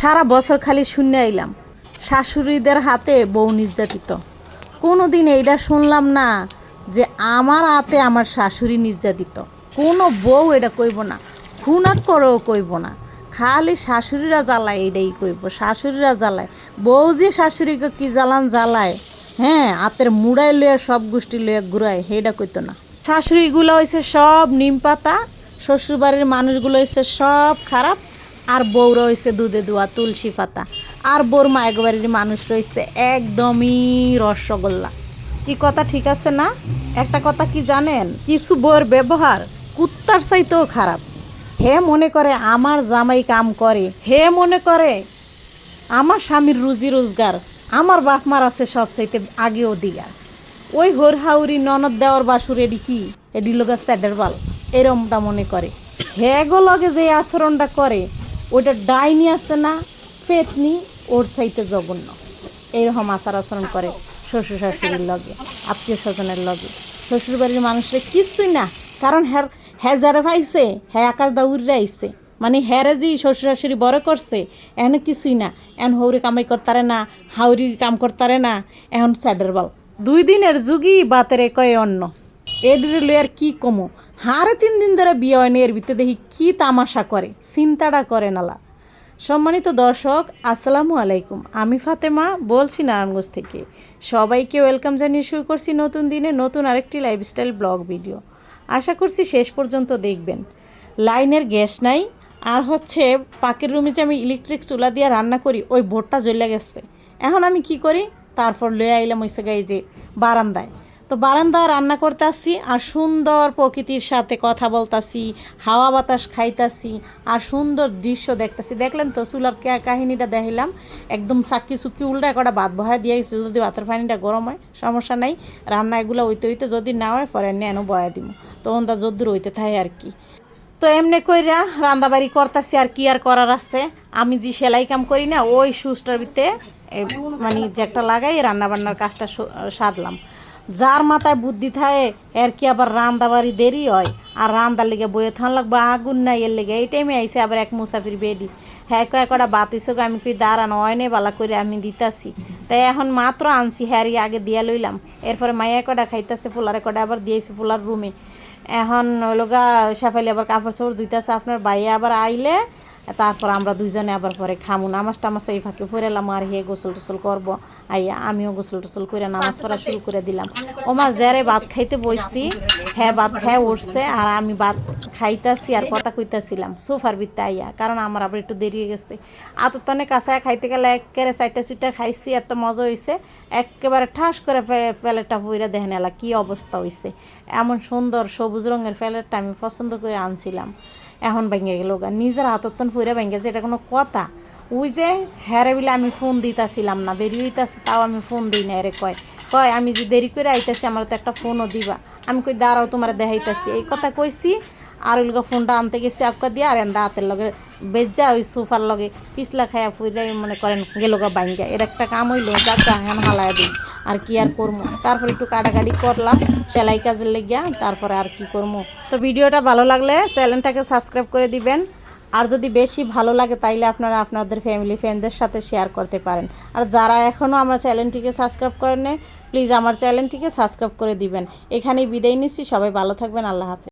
সারা বছর খালি শুনে আইলাম শাশুড়িদের হাতে বউ নির্যাতিত। কোনো দিন এইটা শুনলাম না যে আমার হাতে আমার শাশুড়ি নির্যাতিত। কোনো বউ এটা কইব না, খুনাত করেও কইব না, খালি শাশুড়িরা জ্বালায় এইটাই কইব। শাশুড়িরা জ্বালায়, বউ যে শাশুড়িকে কী জ্বালান জ্বালায়, হ্যাঁ হাতের মুড়াই লইয়া সব গোষ্ঠী লইয়া ঘুরায়, সেইটা কইতো না। শাশুড়িগুলো হয়েছে সব নিম পাতা, শ্বশুরবাড়ির মানুষগুলো হয়েছে সব খারাপ, আর বউরা হয়েছে দুধে দোয়া তুলসী পাতা, আর বউর মায়ের বাড়ির মানুষ রয়েছে একদমই রসগোল্লা। কি কথা ঠিক আছে না? একটা কথা কি জানেন, কিছু বউয়ের ব্যবহার কুত্তার চাইতেও খারাপ। হে মনে করে আমার জামাই কাম করে, হে মনে করে আমার স্বামীর রুজি রোজগার আমার বাপ মার আছে সব চাইতে আগে অধিকার। ওই হোর হাউরি ননদ দেওয়ার বাসুর এডি কি এডি লোকের স্যাডের বাল, এরমটা মনে করে। হ্যাগো লগে যে আচরণটা করে ওইটা ডাইনি আছে না পেতনি, ওর চাইতে জঘন্য। এইরকম আচরণ করে শ্বশুর শাশুড়ির লগে, আত্মীয় স্বজনের লগে। শ্বশুরবাড়ির মানুষের কিছুই না, কারণ হ্যাঁ যারা পাইছে হ্যাঁ আকাশ দাউরে আইছে, মানে হ্যারে যে শ্বশুর শাশুড়ি বড় করছে এখন কিছুই না। এখন হৌরে কামাই করতারে না, হাউরির কাম করতারে না, এখন স্যাডের বাল। 2 দিনের যুগই বাতেরে কয়ে অন্য এডিরে লইয়ার কি কমো। হারে 3 দিন ধরে বিয়ে হয়নি, এর ভিতরে দেখি কি তামাশা করে, চিন্তাটা করে নালা। সম্মানিত দর্শক, আসসালামু আলাইকুম। আমি ফাতেমা বলছি নারায়ণগঞ্জ থেকে। সবাইকে ওয়েলকাম জানিয়ে শুরু করছি নতুন দিনে নতুন আরেকটি লাইফস্টাইল ব্লগ ভিডিও। আশা করছি শেষ পর্যন্ত দেখবেন। লাইনের গ্যাস নাই, আর হচ্ছে পাকের রুমে যে আমি ইলেকট্রিক চুলা দিয়ে রান্না করি ওই বোর্ডটা জ্বলে গেছে। এখন আমি কি করি, তারপর লয়ে আইলাম ওই জায়গায় যে বারান্দায়। তো বারান্দায় রান্না করতে আসছি আর সুন্দর প্রকৃতির সাথে কথা বলতাছি, হাওয়া বাতাস খাইতাছি আর সুন্দর দৃশ্য দেখতেছি। দেখলেন তো চুলার কাহিনীটা দেখাইলাম, একদম চাক্কি চুক্কি উল্টা কটা ভাত বহায় দিয়ে গেছি। যদি ভাতের পানিটা গরম হয় সমস্যা নাই, রান্না এগুলো হইতে হইতে যদি না হয় পরে নেন বয়া দিব, তখন তা যদ্দূর হইতে থাকে আর কি। তো এমনি কইরা রান্দাবাড়ি করতেছি, আর কি আর করার আছে। আমি যে সেলাই কাম করি না ওই সুচটার ভিতরে মানে যে একটা লাগাই রান্নাবান্নার কাজটা সারলাম। যার মাথায় বুদ্ধি থাকে এর কি আবার রান্দাবাড়ি দেরি হয়, আর রান্দার লেগে বইয়ে থান লাগবে আগুন নাই, এর লেগে এই টাইমে আইসে আবার এক মুসাফির বেডি। হ্যাঁ কয়েকটা বাত হইসে, আমি কই দাঁড়ানো হয় নাই বালা করে আমি দিতাছি। তাই এখন মাত্র আনছি, হ্যারি আগে দিয়া লইলাম। এরপরে মাইয়া কটা খাইতেছে, ফুলারে কটা আবার দিয়েছি ফুলার রুমে। এখন ওইলোগা সাফাইলে আবার কাপড় চাপড় ধুইতেছে। আপনার বাইরে আবার আইলে তারপর আমরা দুইজনে আবার পরে খামু। নামাজ টামাজ এই ফাঁকে পড়েলাম, আর হে গোসল টোসল করবো। আইয়া আমিও গোসল টোসল করে নামাজ পড়া শুরু করে দিলাম। ওমা যারে ভাত খাইতে বসছি হ্যাঁ ভাত খাই উঠছে, আর আমি ভাত খাইতেছি আর কথা কইতাছিলাম সোফার ভিতরে আইয়া, কারণ আমার আবার একটু দেরি হয়ে গেছে। আততানে কাঁচায় খাইতে গেলে একেবারে 4টা খাইছি, এত মজা হয়েছে। একেবারে ঠাস করে প্যালেটটা পইরা দেখেন এলা কী অবস্থা হয়েছে। এমন সুন্দর সবুজ রঙের প্যালেটটা আমি পছন্দ করে আনছিলাম, এখন ভেঙে গেল গা। নিজের হাততন ফুইরা ভেঙে গেছে, এটা কোনো কথা? ওই যে হ্যারে বিলে আমি ফোন দিতেছিলাম না, দেরি হইতেছে তাও আমি ফোন দিই না। এরে কয় কয় আমি যে দেরি করে আইতেছি আমার তো একটা ফোনও দিবা। আমি কই দাঁড়াও তোমার দেখাইতেছি, এই কথা কইছি। আর ওই লোক ফোনটা আনতে গেছি আপকা দিয়ে, আর এন্দা হাতের লগে বেজা ওই সোফার লগে পিছলা খাইয়া ফুইরাই মনে করেন গেলোগা বাইঙ্গা। এর একটা কাম হইলো, যাক এখন হালায় দিই, আর কি আর করবো। তারপর একটু কাটাকাটি করলাম সেলাই কাজের লেগিয়া, তারপরে আর কি করবো। তো ভিডিওটা ভালো লাগলে চ্যানেলটাকে সাবস্ক্রাইব করে দিবেন, আর যদি বেশি ভালো লাগে তাইলে আপনারা আপনাদের ফ্যামিলি ফ্রেন্ডদের সাথে শেয়ার করতে পারেন। আর যারা এখনও আমার চ্যানেলটিকে সাবস্ক্রাইব করেন প্লিজ আমার চ্যানেলটিকে সাবস্ক্রাইব করে দিবেন। এখানেই বিদায় নিচ্ছি, সবাই ভালো থাকবেন, আল্লাহ হাফেজ।